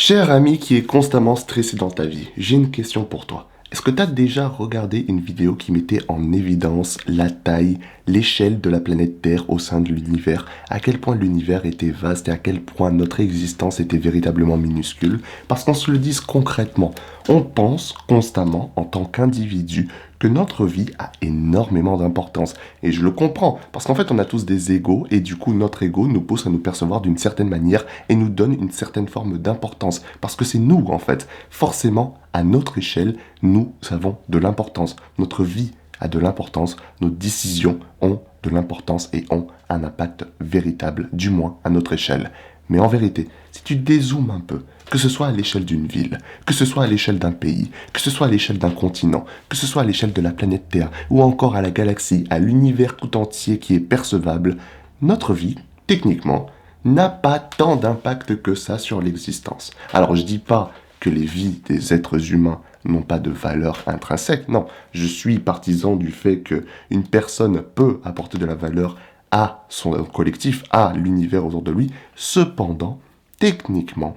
Cher ami qui est constamment stressé dans ta vie, j'ai une question pour toi. Est-ce que tu as déjà regardé une vidéo qui mettait en évidence la taille, l'échelle de la planète Terre au sein de l'univers, à quel point l'univers était vaste et à quel point notre existence était véritablement minuscule? Parce qu'on se le dise concrètement, on pense constamment en tant qu'individu que notre vie a énormément d'importance. Et je le comprends, parce qu'en fait on a tous des égos et du coup notre ego nous pousse à nous percevoir d'une certaine manière et nous donne une certaine forme d'importance. Parce que c'est nous en fait, forcément à notre échelle, nous avons de l'importance. Notre vie a de l'importance, nos décisions ont de l'importance et ont un impact véritable, du moins à notre échelle. Mais en vérité, si tu dézoomes un peu, que ce soit à l'échelle d'une ville, que ce soit à l'échelle d'un pays, que ce soit à l'échelle d'un continent, que ce soit à l'échelle de la planète Terre, ou encore à la galaxie, à l'univers tout entier qui est percevable, notre vie, techniquement, n'a pas tant d'impact que ça sur l'existence. Alors je dis pas que les vies des êtres humains n'ont pas de valeur intrinsèque, non, je suis partisan du fait qu'une personne peut apporter de la valeur à son collectif, à l'univers autour de lui. Cependant, techniquement,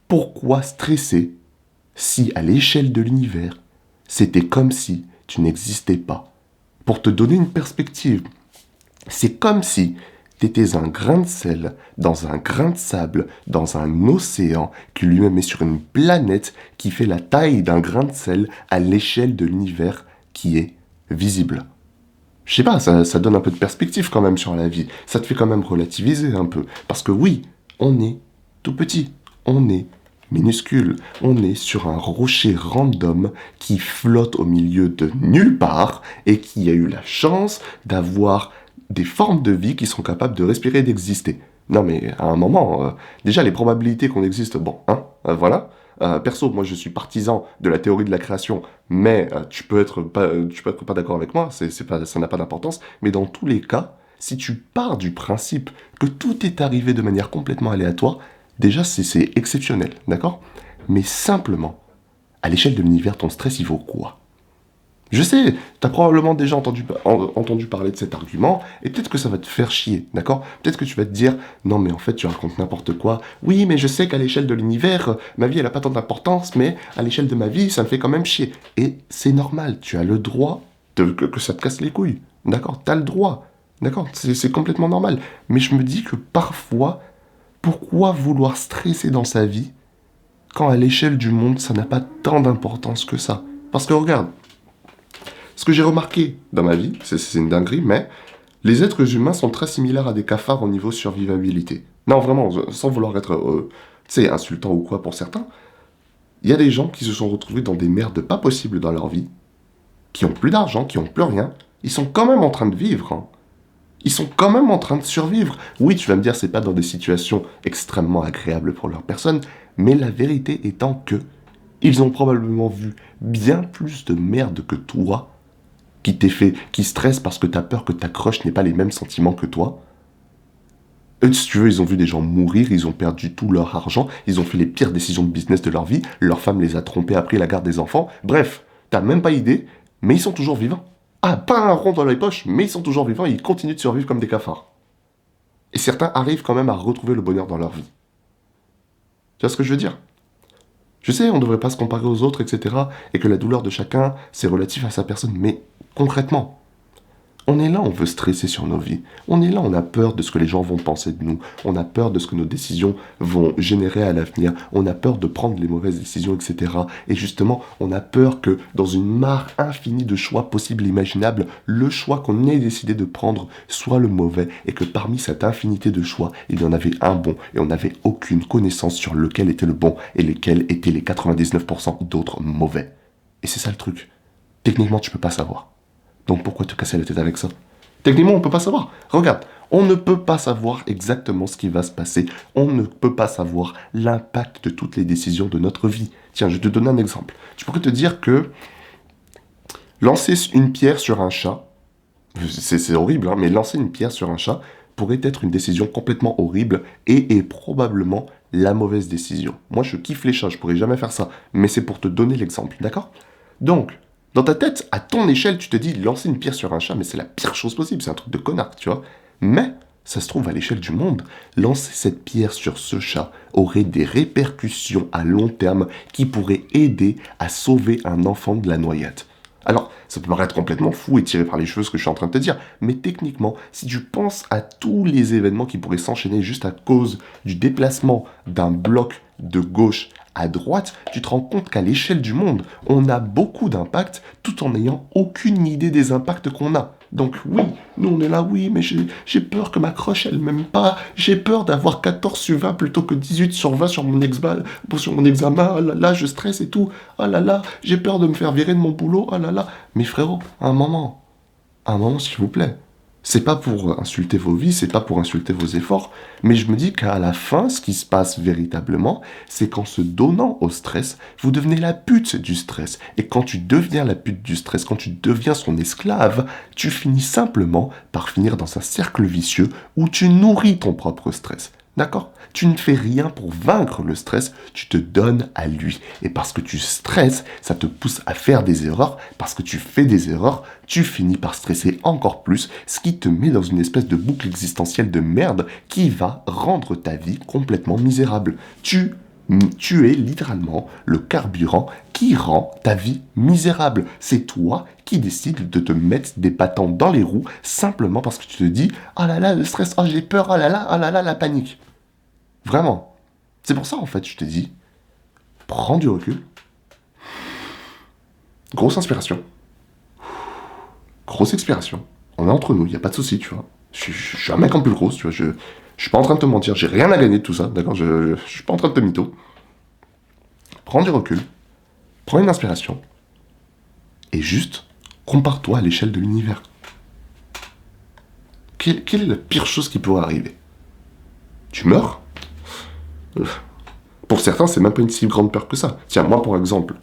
pourquoi stresser si à l'échelle de l'univers, c'était comme si tu n'existais pas? Pour te donner une perspective, c'est comme si tu étais un grain de sel dans un grain de sable, dans un océan qui lui-même est sur une planète qui fait la taille d'un grain de sel à l'échelle de l'univers qui est visible. Je sais pas, ça donne un peu de perspective quand même sur la vie. Ça te fait quand même relativiser un peu. Parce que oui, on est tout petit. On est minuscule. On est sur un rocher random qui flotte au milieu de nulle part et qui a eu la chance d'avoir des formes de vie qui sont capables de respirer et d'exister. Non mais à un moment, déjà les probabilités qu'on existe, bon, hein, voilà. Perso, moi je suis partisan de la théorie de la création, mais tu peux être pas d'accord avec moi, ça n'a pas d'importance. Mais dans tous les cas, si tu pars du principe que tout est arrivé de manière complètement aléatoire, déjà c'est exceptionnel, d'accord? Mais simplement, à l'échelle de l'univers, ton stress il vaut quoi? Je sais, t'as probablement déjà entendu parler de cet argument, et peut-être que ça va te faire chier, d'accord? Peut-être que tu vas te dire, non mais en fait tu racontes n'importe quoi. Oui, mais je sais qu'à l'échelle de l'univers, ma vie elle a pas tant d'importance, mais à l'échelle de ma vie, ça me fait quand même chier. Et c'est normal, tu as le droit que ça te casse les couilles, d'accord? T'as le droit, d'accord? C'est complètement normal. Mais je me dis que parfois, pourquoi vouloir stresser dans sa vie quand à l'échelle du monde, ça n'a pas tant d'importance que ça? Parce que regarde, ce que j'ai remarqué dans ma vie, c'est une dinguerie, mais les êtres humains sont très similaires à des cafards au niveau survivabilité. Non, vraiment, sans vouloir être, tu sais, insultant ou quoi pour certains, il y a des gens qui se sont retrouvés dans des merdes pas possibles dans leur vie, qui ont plus d'argent, qui ont plus rien, ils sont quand même en train de vivre, hein. Ils sont quand même en train de survivre. Oui, tu vas me dire, c'est pas dans des situations extrêmement agréables pour leur personne, mais la vérité étant que ils ont probablement vu bien plus de merde que toi qui stresse parce que t'as peur que ta crush n'ait pas les mêmes sentiments que toi. Eux, si tu veux, ils ont vu des gens mourir, ils ont perdu tout leur argent, ils ont fait les pires décisions de business de leur vie, leur femme les a trompés après la garde des enfants. Bref, t'as même pas idée, mais ils sont toujours vivants. Ah, pas un rond dans les poches, mais ils sont toujours vivants et ils continuent de survivre comme des cafards. Et certains arrivent quand même à retrouver le bonheur dans leur vie. Tu vois ce que je veux dire? Je sais, on ne devrait pas se comparer aux autres, etc. Et que la douleur de chacun, c'est relatif à sa personne. Mais concrètement, on est là, on veut stresser sur nos vies. On est là, on a peur de ce que les gens vont penser de nous. On a peur de ce que nos décisions vont générer à l'avenir. On a peur de prendre les mauvaises décisions, etc. Et justement, on a peur que dans une mare infinie de choix possibles et imaginables, le choix qu'on ait décidé de prendre soit le mauvais et que parmi cette infinité de choix, il y en avait un bon et on n'avait aucune connaissance sur lequel était le bon et lesquels étaient les 99% d'autres mauvais. Et c'est ça le truc. Techniquement, tu peux pas savoir. Donc pourquoi te casser la tête avec ça? Techniquement, on ne peut pas savoir. Regarde, on ne peut pas savoir exactement ce qui va se passer. On ne peut pas savoir l'impact de toutes les décisions de notre vie. Tiens, je vais te donner un exemple. Tu pourrais te dire que lancer une pierre sur un chat, c'est horrible, hein, mais lancer une pierre sur un chat pourrait être une décision complètement horrible et est probablement la mauvaise décision. Moi, je kiffe les chats, je pourrais jamais faire ça, mais c'est pour te donner l'exemple, d'accord? Donc, dans ta tête, à ton échelle, tu te dis lancer une pierre sur un chat, mais c'est la pire chose possible, c'est un truc de connard, tu vois. Mais Ça se trouve, à l'échelle du monde, lancer cette pierre sur ce chat aurait des répercussions à long terme qui pourraient aider à sauver un enfant de la noyade. Alors, ça peut paraître complètement fou et tiré par les cheveux ce que je suis en train de te dire, mais techniquement, si tu penses à tous les événements qui pourraient s'enchaîner juste à cause du déplacement d'un bloc de gauche à droite, tu te rends compte qu'à l'échelle du monde, on a beaucoup d'impacts tout en n'ayant aucune idée des impacts qu'on a. Donc oui, nous on est là, oui, mais j'ai peur que ma croche elle m'aime pas, j'ai peur d'avoir 14 sur 20 plutôt que 18 sur 20 sur mon examen, oh là là, je stresse et tout, oh là là, j'ai peur de me faire virer de mon boulot, oh là là. Mais frérot, un moment s'il vous plaît. C'est pas pour insulter vos vies, c'est pas pour insulter vos efforts, mais je me dis qu'à la fin, ce qui se passe véritablement, c'est qu'en se donnant au stress, vous devenez la pute du stress. Et quand tu deviens la pute du stress, quand tu deviens son esclave, tu finis simplement par finir dans un cercle vicieux où tu nourris ton propre stress. D'accord? Tu ne fais rien pour vaincre le stress, tu te donnes à lui. Et parce que tu stresses, ça te pousse à faire des erreurs. Parce que tu fais des erreurs, tu finis par stresser encore plus, ce qui te met dans une espèce de boucle existentielle de merde qui va rendre ta vie complètement misérable. Tu es littéralement le carburant qui rend ta vie misérable. C'est toi qui décides de te mettre des bâtons dans les roues simplement parce que tu te dis « Oh là là, le stress, oh j'ai peur, oh là là, la panique ». Vraiment. C'est pour ça, en fait, je te dis, prends du recul. Grosse inspiration. Grosse expiration. On est entre nous, il n'y a pas de souci, tu vois. Je suis un mec en plus gros, tu vois. Je suis pas en train de te mentir, j'ai rien à gagner de tout ça, d'accord, je suis pas en train de te mytho. Prends du recul. Prends une inspiration. Et juste, compare-toi à l'échelle de l'univers. Quelle est la pire chose qui pourrait arriver? Tu meurs? Pour certains, c'est même pas une si grande peur que ça. Tiens, moi par exemple,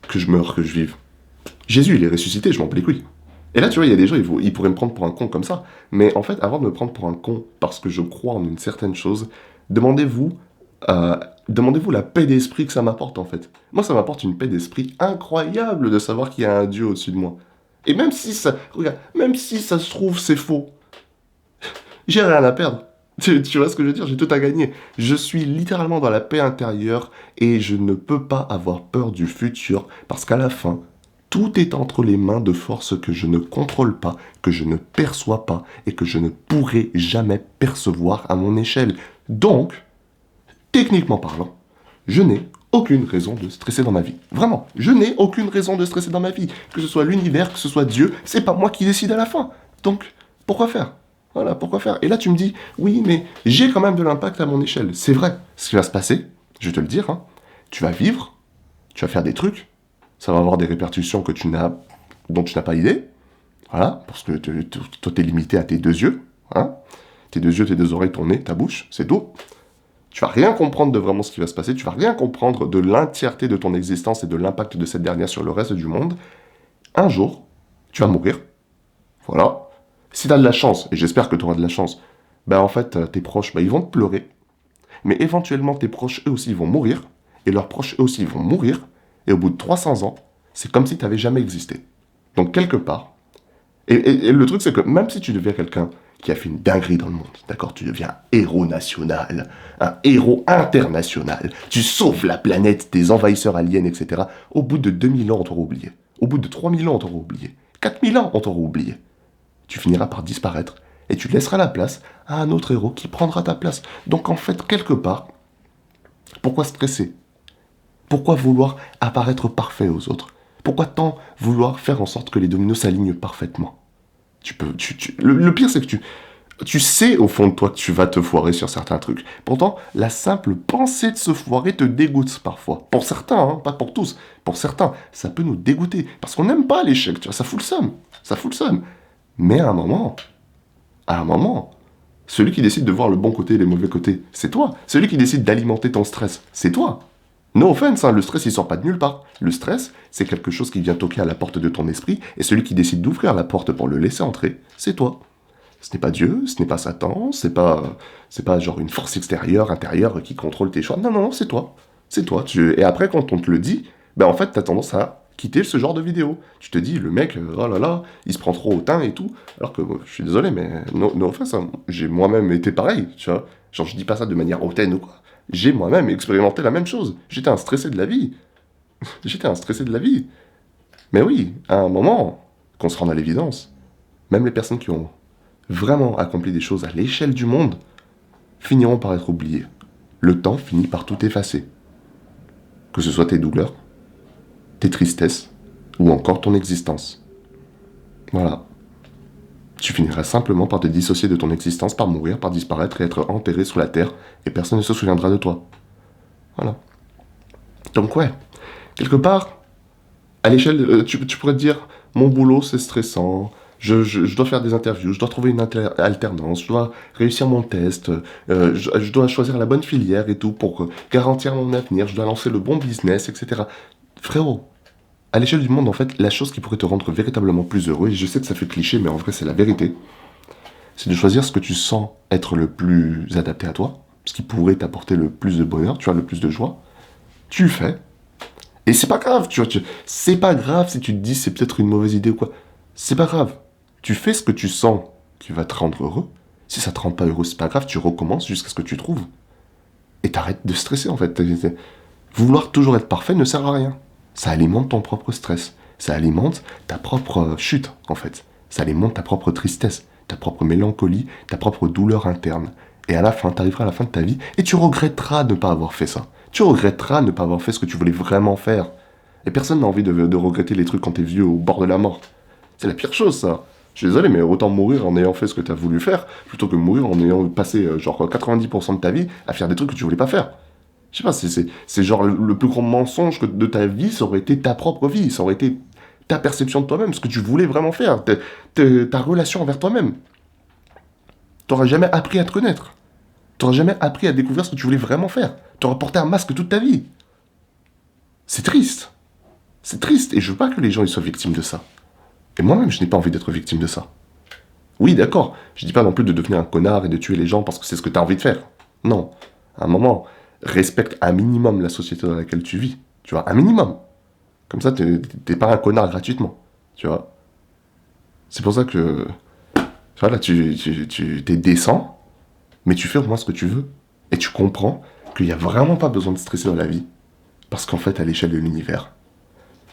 que je meure, que je vive. Jésus, il est ressuscité, je m'en bats les couilles. Et là, tu vois, il y a des gens, ils pourraient me prendre pour un con comme ça. Mais en fait, avant de me prendre pour un con parce que je crois en une certaine chose, demandez-vous la paix d'esprit que ça m'apporte, en fait. Moi, ça m'apporte une paix d'esprit incroyable de savoir qu'il y a un Dieu au-dessus de moi. Et même si ça, regarde, même si ça se trouve, c'est faux, j'ai rien à perdre. Tu vois ce que je veux dire? J'ai tout à gagner. Je suis littéralement dans la paix intérieure et je ne peux pas avoir peur du futur parce qu'à la fin, tout est entre les mains de forces que je ne contrôle pas, que je ne perçois pas et que je ne pourrai jamais percevoir à mon échelle. Donc, techniquement parlant, je n'ai aucune raison de stresser dans ma vie. Vraiment, je n'ai aucune raison de stresser dans ma vie. Que ce soit l'univers, que ce soit Dieu, c'est pas moi qui décide à la fin. Donc, pourquoi faire? Voilà, pourquoi faire? Et là, tu me dis, oui, mais j'ai quand même de l'impact à mon échelle. C'est vrai. Ce qui va se passer, je vais te le dire, hein, tu vas vivre, tu vas faire des trucs, ça va avoir des répercussions dont tu n'as pas idée. Voilà, parce que toi, t'es limité à tes deux yeux. Hein, tes deux yeux, tes deux oreilles, ton nez, ta bouche, c'est tout. Tu vas rien comprendre de vraiment ce qui va se passer, tu vas rien comprendre de l'entièreté de ton existence et de l'impact de cette dernière sur le reste du monde. Un jour, tu vas mourir. Voilà. Si tu as de la chance, et j'espère que tu auras de la chance, ben en fait, tes proches, ben ils vont te pleurer. Mais éventuellement, tes proches, eux aussi, ils vont mourir. Et leurs proches, eux aussi, ils vont mourir. Et au bout de 300 ans, c'est comme si tu n'avais jamais existé. Donc, quelque part. Et le truc, c'est que même si tu deviens quelqu'un qui a fait une dinguerie dans le monde, d'accord, tu deviens un héros national, un héros international, tu sauves la planète des envahisseurs aliens, etc. Au bout de 2000 ans, on t'aura oublié. Au bout de 3000 ans, on t'aura oublié. 4000 ans, on t'aura oublié. Tu finiras par disparaître et tu laisseras la place à un autre héros qui prendra ta place. Donc en fait, quelque part, pourquoi stresser? Pourquoi vouloir apparaître parfait aux autres? Pourquoi tant vouloir faire en sorte que les dominos s'alignent parfaitement? Le pire, c'est que tu sais au fond de toi que tu vas te foirer sur certains trucs. Pourtant, la simple pensée de se foirer te dégoûte parfois. Pour certains, hein, pas pour tous. Pour certains, ça peut nous dégoûter. Parce qu'on n'aime pas l'échec, tu vois, ça fout le seum. Ça fout le seum. Mais à un moment, celui qui décide de voir le bon côté et les mauvais côtés, c'est toi. Celui qui décide d'alimenter ton stress, c'est toi. No offense, hein, le stress, il sort pas de nulle part. Le stress, c'est quelque chose qui vient toquer à la porte de ton esprit, et celui qui décide d'ouvrir la porte pour le laisser entrer, c'est toi. Ce n'est pas Dieu, ce n'est pas Satan, c'est pas genre une force extérieure, intérieure qui contrôle tes choix. Non, c'est toi. C'est toi. Et après, quand on te le dit, ben en fait, t'as tendance à quitter ce genre de vidéo. Tu te dis, le mec, oh là là, il se prend trop au teint et tout. Alors que, je suis désolé, mais non, enfin, ça, j'ai moi-même été pareil, tu vois. Genre, je dis pas ça de manière hautaine ou quoi. J'ai moi-même expérimenté la même chose. J'étais un stressé de la vie. J'étais un stressé de la vie. Mais oui, à un moment, qu'on se rende à l'évidence, même les personnes qui ont vraiment accompli des choses à l'échelle du monde finiront par être oubliées. Le temps finit par tout effacer. Que ce soit tes douleurs, tes tristesses, ou encore ton existence. Voilà. Tu finiras simplement par te dissocier de ton existence, par mourir, par disparaître et être enterré sous la terre, et personne ne se souviendra de toi. Voilà. Donc ouais, quelque part, à l'échelle, tu pourrais te dire, mon boulot c'est stressant, je dois faire des interviews, je dois trouver une alternance, je dois réussir mon test, je dois choisir la bonne filière et tout pour garantir mon avenir, je dois lancer le bon business, etc. Frérot, à l'échelle du monde, en fait, la chose qui pourrait te rendre véritablement plus heureux, et je sais que ça fait cliché, mais en vrai c'est la vérité, c'est de choisir ce que tu sens être le plus adapté à toi, ce qui pourrait t'apporter le plus de bonheur, tu vois, le plus de joie. Tu le fais. Et c'est pas grave, tu vois, c'est pas grave si tu te dis c'est peut-être une mauvaise idée ou quoi. C'est pas grave. Tu fais ce que tu sens qui va te rendre heureux. Si ça te rend pas heureux, c'est pas grave, tu recommences jusqu'à ce que tu trouves. Et t'arrêtes de stresser en fait. Vouloir toujours être parfait ne sert à rien. Ça alimente ton propre stress. Ça alimente ta propre chute en fait. Ça alimente ta propre tristesse, ta propre mélancolie, ta propre douleur interne. Et à la fin, t'arriveras à la fin de ta vie et tu regretteras de ne pas avoir fait ça. Tu regretteras de ne pas avoir fait ce que tu voulais vraiment faire. Et personne n'a envie de regretter les trucs quand t'es vieux au bord de la mort. C'est la pire chose, ça. Je suis désolé, mais autant mourir en ayant fait ce que t'as voulu faire, plutôt que mourir en ayant passé genre 90% de ta vie à faire des trucs que tu voulais pas faire. Je sais pas, c'est genre le plus grand mensonge de ta vie, ça aurait été ta propre vie, ça aurait été ta perception de toi-même, ce que tu voulais vraiment faire, ta relation envers toi-même. T'auras jamais appris à te connaître. T'auras jamais appris à découvrir ce que tu voulais vraiment faire. T'auras porté un masque toute ta vie. C'est triste. C'est triste, et je veux pas que les gens ils soient victimes de ça. Et moi-même, je n'ai pas envie d'être victime de ça. Oui, d'accord, je dis pas non plus de devenir un connard et de tuer les gens parce que c'est ce que t'as envie de faire. Non. À un moment, respecte un minimum la société dans laquelle tu vis. Tu vois, un minimum. Comme ça, t'es pas un connard gratuitement. Tu vois. C'est pour ça que... Voilà, t'es décent, mais tu fais au moins ce que tu veux. Et tu comprends qu'il n'y a vraiment pas besoin de stresser dans la vie. Parce qu'en fait, à l'échelle de l'univers,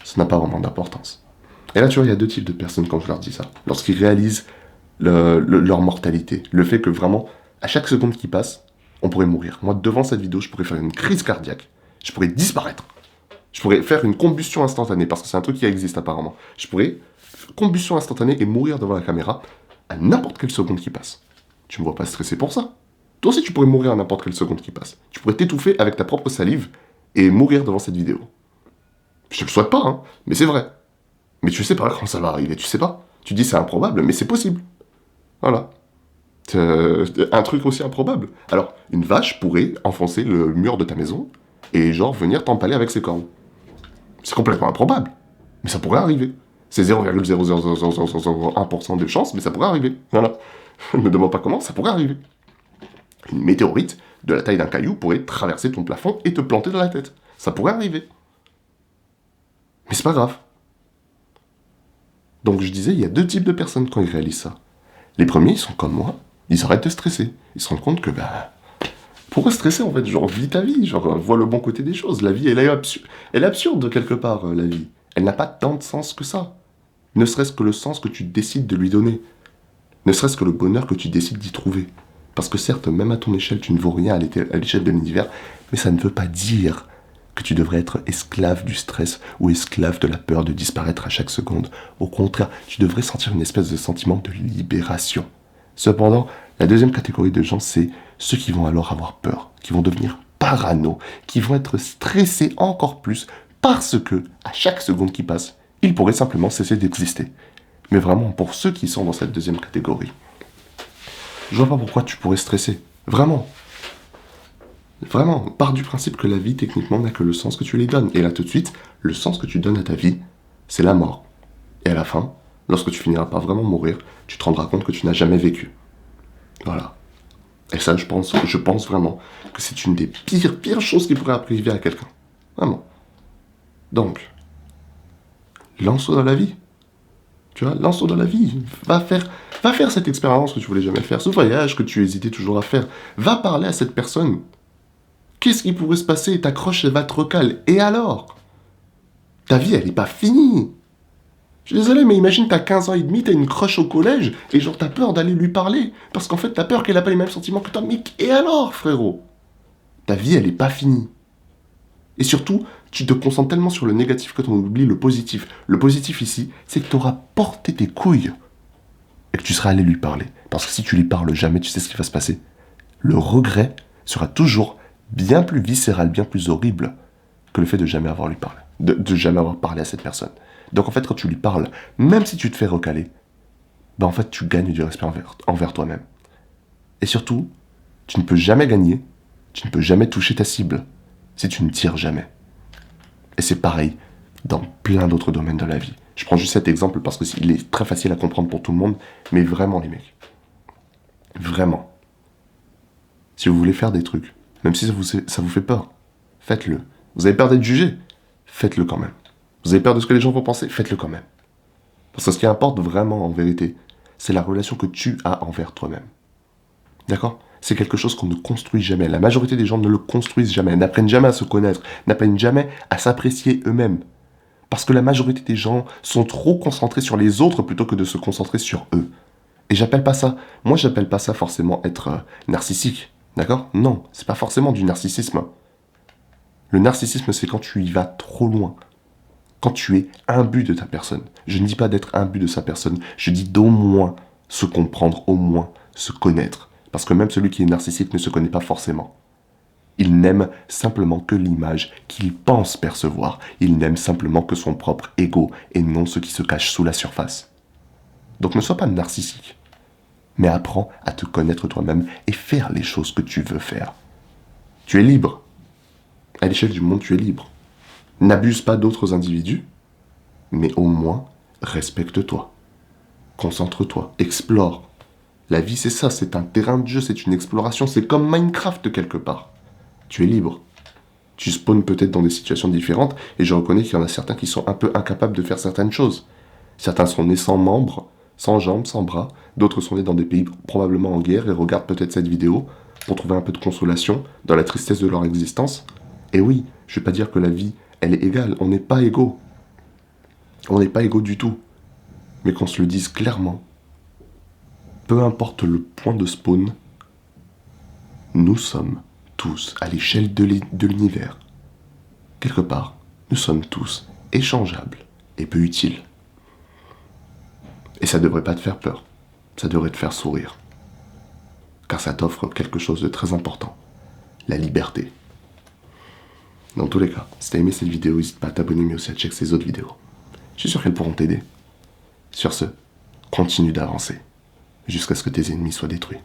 ça n'a pas vraiment d'importance. Et là, tu vois, il y a deux types de personnes quand je leur dis ça. Lorsqu'ils réalisent leur mortalité. Le fait que vraiment, à chaque seconde qui passe, on pourrait mourir. Moi, devant cette vidéo, je pourrais faire une crise cardiaque. Je pourrais disparaître. Je pourrais faire une combustion instantanée, parce que c'est un truc qui existe apparemment. Je pourrais combustion instantanée et mourir devant la caméra à n'importe quelle seconde qui passe. Tu me vois pas stresser pour ça. Toi aussi, tu pourrais mourir à n'importe quelle seconde qui passe. Tu pourrais t'étouffer avec ta propre salive et mourir devant cette vidéo. Je te le souhaite pas, hein, mais c'est vrai. Mais tu sais pas quand ça va arriver, tu sais pas. Tu dis c'est improbable, mais c'est possible. Voilà. Un truc aussi improbable. Alors, une vache pourrait enfoncer le mur de ta maison et genre venir t'empaler avec ses cornes. C'est complètement improbable. Mais ça pourrait arriver. C'est 0,00001% de chance, mais ça pourrait arriver. Voilà. Ne me demande pas comment, ça pourrait arriver. Une météorite de la taille d'un caillou pourrait traverser ton plafond et te planter dans la tête. Ça pourrait arriver. Mais c'est pas grave. Donc je disais, il y a deux types de personnes quand ils réalisent ça. Les premiers, ils sont comme moi, ils arrêtent de stresser. Ils se rendent compte que, pourquoi stresser en fait? Genre, vis ta vie, genre, vois le bon côté des choses. La vie, elle est absurde quelque part, la vie. Elle n'a pas tant de sens que ça. Ne serait-ce que le sens que tu décides de lui donner. Ne serait-ce que le bonheur que tu décides d'y trouver. Parce que certes, même à ton échelle, tu ne vaux rien à l'échelle de l'univers, mais ça ne veut pas dire que tu devrais être esclave du stress ou esclave de la peur de disparaître à chaque seconde. Au contraire, tu devrais sentir une espèce de sentiment de libération. Cependant, la deuxième catégorie de gens, c'est ceux qui vont alors avoir peur, qui vont devenir parano, qui vont être stressés encore plus parce que, à chaque seconde qui passe, ils pourraient simplement cesser d'exister. Mais vraiment, pour ceux qui sont dans cette deuxième catégorie, je vois pas pourquoi tu pourrais stresser. Vraiment. Vraiment, pars du principe que la vie, techniquement, n'a que le sens que tu lui donnes. Et là, tout de suite, le sens que tu donnes à ta vie, c'est la mort. Et à la fin, lorsque tu finiras par vraiment mourir, tu te rendras compte que tu n'as jamais vécu. Voilà. Et ça, je pense vraiment que c'est une des pires choses qui pourrait arriver à quelqu'un. Vraiment. Donc, Lance-toi dans la vie. Tu vois, lance-toi dans la vie. Va faire cette expérience que tu voulais jamais faire, ce voyage que tu hésitais toujours à faire. Va parler à cette personne. Qu'est-ce qui pourrait se passer? Ta croche, elle va te recaler. Et alors? Ta vie, elle n'est pas finie. Je suis désolé, mais imagine, t'as 15 ans et demi, t'as une crush au collège, et genre t'as peur d'aller lui parler, parce qu'en fait t'as peur qu'elle n'a pas les mêmes sentiments que toi. Mais et alors, frérot? Ta vie, elle n'est pas finie. Et surtout, tu te concentres tellement sur le négatif que tu oublies le positif. Le positif ici, c'est que tu auras porté tes couilles, et que tu seras allé lui parler. Parce que si tu lui parles jamais, tu sais ce qui va se passer. Le regret sera toujours bien plus viscéral, bien plus horrible que le fait de jamais avoir lui parlé, de jamais avoir parlé à cette personne. Donc en fait, quand tu lui parles, même si tu te fais recaler, bah en fait, tu gagnes du respect envers toi-même. Et surtout, tu ne peux jamais gagner, tu ne peux jamais toucher ta cible si tu ne tires jamais. Et c'est pareil dans plein d'autres domaines de la vie. Je prends juste cet exemple parce qu'il est très facile à comprendre pour tout le monde, mais vraiment les mecs, vraiment, si vous voulez faire des trucs, même si ça vous fait peur, faites-le. Vous avez peur d'être jugé, faites-le quand même. Vous avez peur de ce que les gens vont penser, faites-le quand même. Parce que ce qui importe vraiment en vérité, c'est la relation que tu as envers toi-même. D'accord? C'est quelque chose qu'on ne construit jamais. La majorité des gens ne le construisent jamais, n'apprennent jamais à se connaître, n'apprennent jamais à s'apprécier eux-mêmes. Parce que la majorité des gens sont trop concentrés sur les autres plutôt que de se concentrer sur eux. Et j'appelle pas ça, moi j'appelle pas ça forcément être narcissique. D'accord? Non, c'est pas forcément du narcissisme. Le narcissisme, c'est quand tu y vas trop loin. Quand tu es imbu de ta personne. Je ne dis pas d'être imbu de sa personne, je dis d'au moins se comprendre, au moins se connaître. Parce que même celui qui est narcissique ne se connaît pas forcément. Il n'aime simplement que l'image qu'il pense percevoir. Il n'aime simplement que son propre ego et non ce qui se cache sous la surface. Donc ne sois pas narcissique, mais apprends à te connaître toi-même et faire les choses que tu veux faire. Tu es libre. À l'échelle du monde, tu es libre. N'abuse pas d'autres individus, mais au moins respecte-toi. Concentre-toi, explore. La vie, c'est ça, c'est un terrain de jeu, c'est une exploration, c'est comme Minecraft quelque part. Tu es libre. Tu spawns peut-être dans des situations différentes, et je reconnais qu'il y en a certains qui sont un peu incapables de faire certaines choses. Certains sont nés sans membres, sans jambes, sans bras, d'autres sont nés dans des pays probablement en guerre et regardent peut-être cette vidéo pour trouver un peu de consolation dans la tristesse de leur existence. Et oui, je ne vais pas dire que la vie, elle est égale, on n'est pas égaux. On n'est pas égaux du tout. Mais qu'on se le dise clairement, peu importe le point de spawn, nous sommes tous à l'échelle de l'univers. Quelque part, nous sommes tous échangeables et peu utiles. Et ça ne devrait pas te faire peur, ça devrait te faire sourire. Car ça t'offre quelque chose de très important, la liberté. Dans tous les cas, si t'as aimé cette vidéo, n'hésite pas à t'abonner mais aussi à checker ces autres vidéos. Je suis sûr qu'elles pourront t'aider. Sur ce, continue d'avancer, jusqu'à ce que tes ennemis soient détruits.